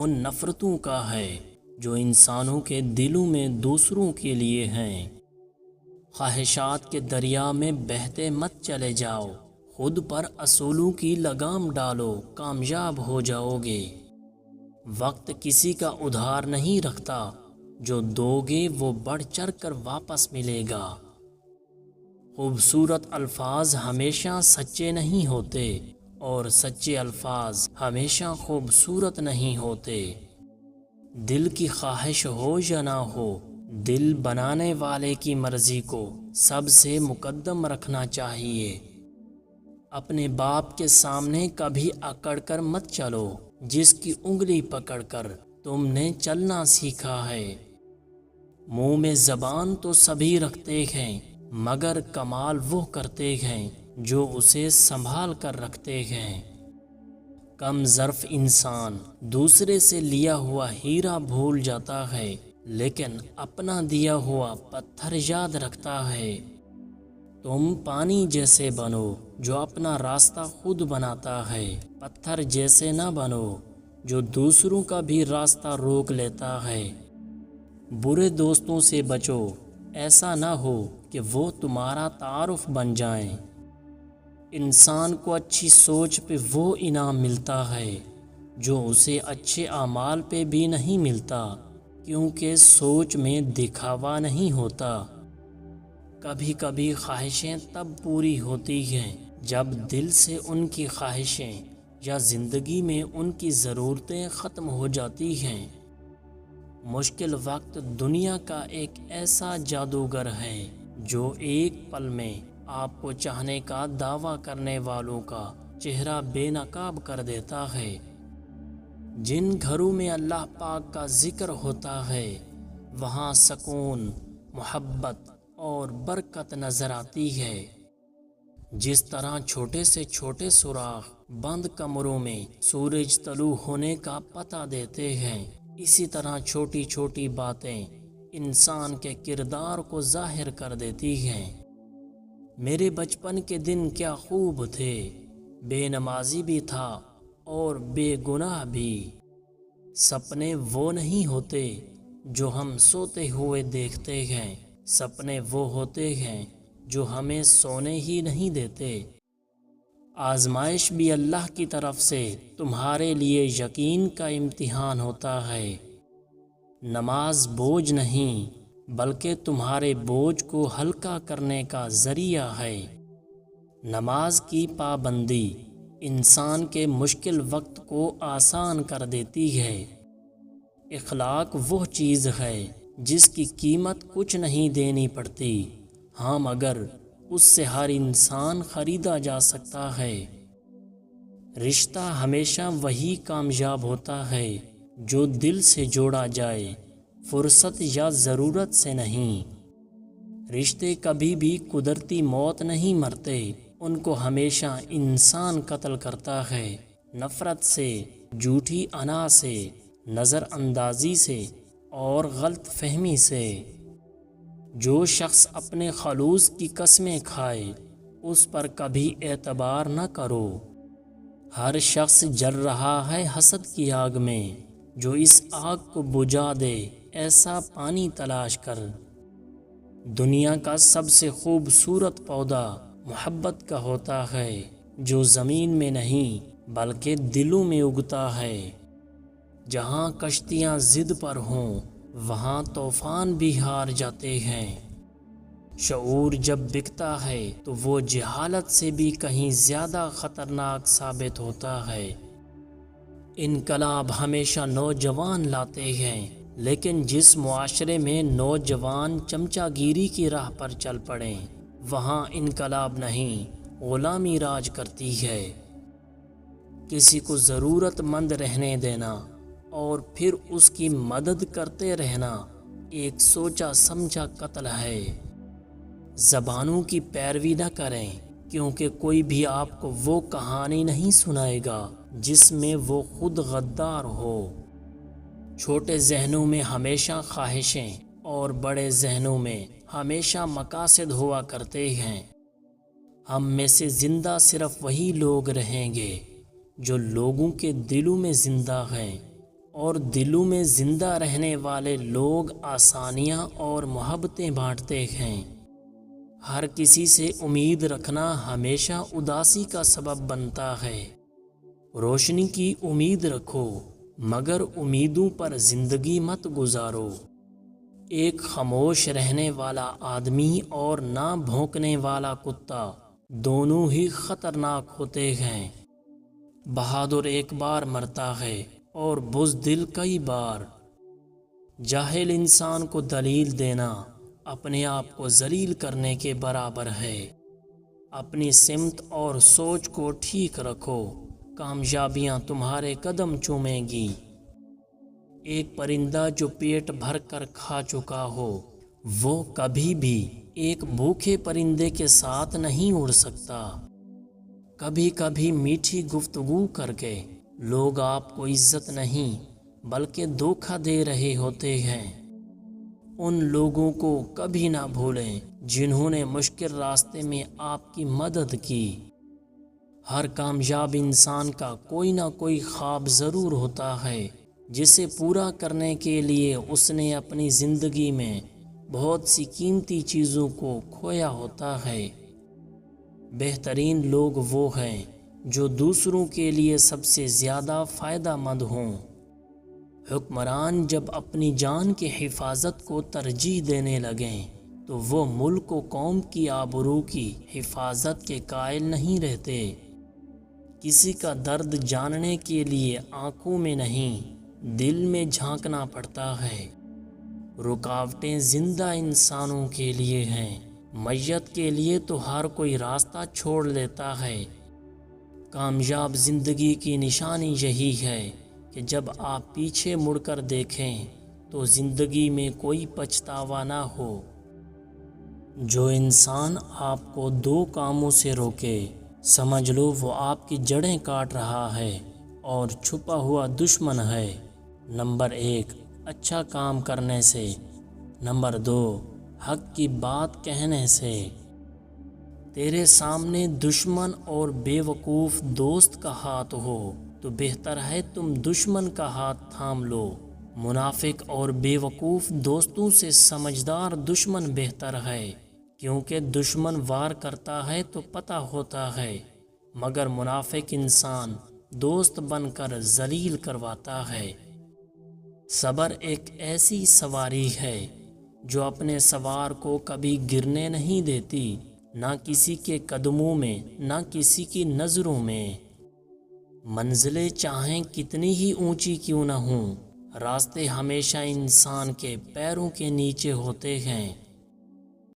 ان نفرتوں کا ہے جو انسانوں کے دلوں میں دوسروں کے لیے ہیں۔ خواہشات کے دریا میں بہتے مت چلے جاؤ، خود پر اصولوں کی لگام ڈالو، کامیاب ہو جاؤ گے۔ وقت کسی کا ادھار نہیں رکھتا، جو دو گے وہ بڑھ چڑھ کر واپس ملے گا۔ خوبصورت الفاظ ہمیشہ سچے نہیں ہوتے، اور سچے الفاظ ہمیشہ خوبصورت نہیں ہوتے۔ دل کی خواہش ہو یا نہ ہو، دل بنانے والے کی مرضی کو سب سے مقدم رکھنا چاہیے۔ اپنے باپ کے سامنے کبھی اکڑ کر مت چلو، جس کی انگلی پکڑ کر تم نے چلنا سیکھا ہے۔ منہ میں زبان تو سبھی رکھتے ہیں، مگر کمال وہ کرتے ہیں جو اسے سنبھال کر رکھتے ہیں۔ کم ظرف انسان دوسرے سے لیا ہوا ہیرا بھول جاتا ہے، لیکن اپنا دیا ہوا پتھر یاد رکھتا ہے۔ تم پانی جیسے بنو جو اپنا راستہ خود بناتا ہے، پتھر جیسے نہ بنو جو دوسروں کا بھی راستہ روک لیتا ہے۔ برے دوستوں سے بچو، ایسا نہ ہو کہ وہ تمہارا تعارف بن جائیں۔ انسان کو اچھی سوچ پہ وہ انعام ملتا ہے جو اسے اچھے اعمال پہ بھی نہیں ملتا، کیونکہ سوچ میں دکھاوا نہیں ہوتا۔ کبھی کبھی خواہشیں تب پوری ہوتی ہیں جب دل سے ان کی خواہشیں یا زندگی میں ان کی ضرورتیں ختم ہو جاتی ہیں۔ مشکل وقت دنیا کا ایک ایسا جادوگر ہے جو ایک پل میں آپ کو چاہنے کا دعویٰ کرنے والوں کا چہرہ بے نقاب کر دیتا ہے۔ جن گھروں میں اللہ پاک کا ذکر ہوتا ہے، وہاں سکون، محبت اور برکت نظر آتی ہے۔ جس طرح چھوٹے سے چھوٹے سوراخ بند کمروں میں سورج طلوع ہونے کا پتہ دیتے ہیں، اسی طرح چھوٹی چھوٹی باتیں انسان کے کردار کو ظاہر کر دیتی ہیں۔ میرے بچپن کے دن کیا خوب تھے، بے نمازی بھی تھا اور بے گناہ بھی۔ سپنے وہ نہیں ہوتے جو ہم سوتے ہوئے دیکھتے ہیں، سپنے وہ ہوتے ہیں جو ہمیں سونے ہی نہیں دیتے۔ آزمائش بھی اللہ کی طرف سے تمہارے لیے یقین کا امتحان ہوتا ہے۔ نماز بوجھ نہیں، بلکہ تمہارے بوجھ کو ہلکا کرنے کا ذریعہ ہے۔ نماز کی پابندی انسان کے مشکل وقت کو آسان کر دیتی ہے۔ اخلاق وہ چیز ہے جس کی قیمت کچھ نہیں دینی پڑتی، ہاں مگر اس سے ہر انسان خریدا جا سکتا ہے۔ رشتہ ہمیشہ وہی کامیاب ہوتا ہے جو دل سے جوڑا جائے، فرصت یا ضرورت سے نہیں۔ رشتے کبھی بھی قدرتی موت نہیں مرتے، ان کو ہمیشہ انسان قتل کرتا ہے، نفرت سے، جھوٹی انا سے، نظر اندازی سے اور غلط فہمی سے۔ جو شخص اپنے خلوص کی قسمیں کھائے، اس پر کبھی اعتبار نہ کرو۔ ہر شخص جل رہا ہے حسد کی آگ میں، جو اس آگ کو بجھا دے ایسا پانی تلاش کر۔ دنیا کا سب سے خوبصورت پودا محبت کا ہوتا ہے، جو زمین میں نہیں بلکہ دلوں میں اگتا ہے۔ جہاں کشتیاں ضد پر ہوں، وہاں طوفان بھی ہار جاتے ہیں۔ شعور جب بکتا ہے تو وہ جہالت سے بھی کہیں زیادہ خطرناک ثابت ہوتا ہے۔ انقلاب ہمیشہ نوجوان لاتے ہیں، لیکن جس معاشرے میں نوجوان چمچہ گیری کی راہ پر چل پڑیں، وہاں انقلاب نہیں، غلامی راج کرتی ہے۔ کسی کو ضرورت مند رہنے دینا اور پھر اس کی مدد کرتے رہنا ایک سوچا سمجھا قتل ہے۔ زبانوں کی پیروی نہ کریں، کیونکہ کوئی بھی آپ کو وہ کہانی نہیں سنائے گا جس میں وہ خود غدار ہو۔ چھوٹے ذہنوں میں ہمیشہ خواہشیں اور بڑے ذہنوں میں ہمیشہ مقاصد ہوا کرتے ہیں۔ ہم میں سے زندہ صرف وہی لوگ رہیں گے جو لوگوں کے دلوں میں زندہ ہیں، اور دلوں میں زندہ رہنے والے لوگ آسانیاں اور محبتیں بانٹتے ہیں۔ ہر کسی سے امید رکھنا ہمیشہ اداسی کا سبب بنتا ہے۔ روشنی کی امید رکھو مگر امیدوں پر زندگی مت گزارو۔ ایک خاموش رہنے والا آدمی اور نہ بھونکنے والا کتا دونوں ہی خطرناک ہوتے ہیں۔ بہادر ایک بار مرتا ہے اور بزدل کئی بار۔ جاہل انسان کو دلیل دینا اپنے آپ کو ذلیل کرنے کے برابر ہے۔ اپنی سمت اور سوچ کو ٹھیک رکھو، کامیابیاں تمہارے قدم چومیں گی۔ ایک پرندہ جو پیٹ بھر کر کھا چکا ہو وہ کبھی بھی ایک بھوکے پرندے کے ساتھ نہیں اڑ سکتا۔ کبھی کبھی میٹھی گفتگو کر کے لوگ آپ کو عزت نہیں بلکہ دھوکہ دے رہے ہوتے ہیں۔ ان لوگوں کو کبھی نہ بھولیں جنہوں نے مشکل راستے میں آپ کی مدد کی۔ ہر کامیاب انسان کا کوئی نہ کوئی خواب ضرور ہوتا ہے جسے پورا کرنے کے لیے اس نے اپنی زندگی میں بہت سی قیمتی چیزوں کو کھویا ہوتا ہے۔ بہترین لوگ وہ ہیں جو دوسروں کے لیے سب سے زیادہ فائدہ مند ہوں۔ حکمران جب اپنی جان کی حفاظت کو ترجیح دینے لگیں تو وہ ملک و قوم کی آبرو کی حفاظت کے قائل نہیں رہتے۔ کسی کا درد جاننے کے لیے آنکھوں میں نہیں دل میں جھانکنا پڑتا ہے۔ رکاوٹیں زندہ انسانوں کے لیے ہیں، میت کے لیے تو ہر کوئی راستہ چھوڑ لیتا ہے۔ کامیاب زندگی کی نشانی یہی ہے کہ جب آپ پیچھے مڑ کر دیکھیں تو زندگی میں کوئی پچھتاوا نہ ہو۔ جو انسان آپ کو دو کاموں سے روکے سمجھ لو وہ آپ کی جڑیں کاٹ رہا ہے اور چھپا ہوا دشمن ہے۔ نمبر 1 اچھا کام کرنے سے، نمبر 2 حق کی بات کہنے سے۔ تیرے سامنے دشمن اور بے وقوف دوست کا ہاتھ ہو تو بہتر ہے تم دشمن کا ہاتھ تھام لو۔ منافق اور بے وقوف دوستوں سے سمجھدار دشمن بہتر ہے، کیونکہ دشمن وار کرتا ہے تو پتہ ہوتا ہے مگر منافق انسان دوست بن کر ذلیل کرواتا ہے۔ صبر ایک ایسی سواری ہے جو اپنے سوار کو کبھی گرنے نہیں دیتی، نہ کسی کے قدموں میں نہ کسی کی نظروں میں۔ منزلیں چاہیں کتنی ہی اونچی کیوں نہ ہوں، راستے ہمیشہ انسان کے پیروں کے نیچے ہوتے ہیں۔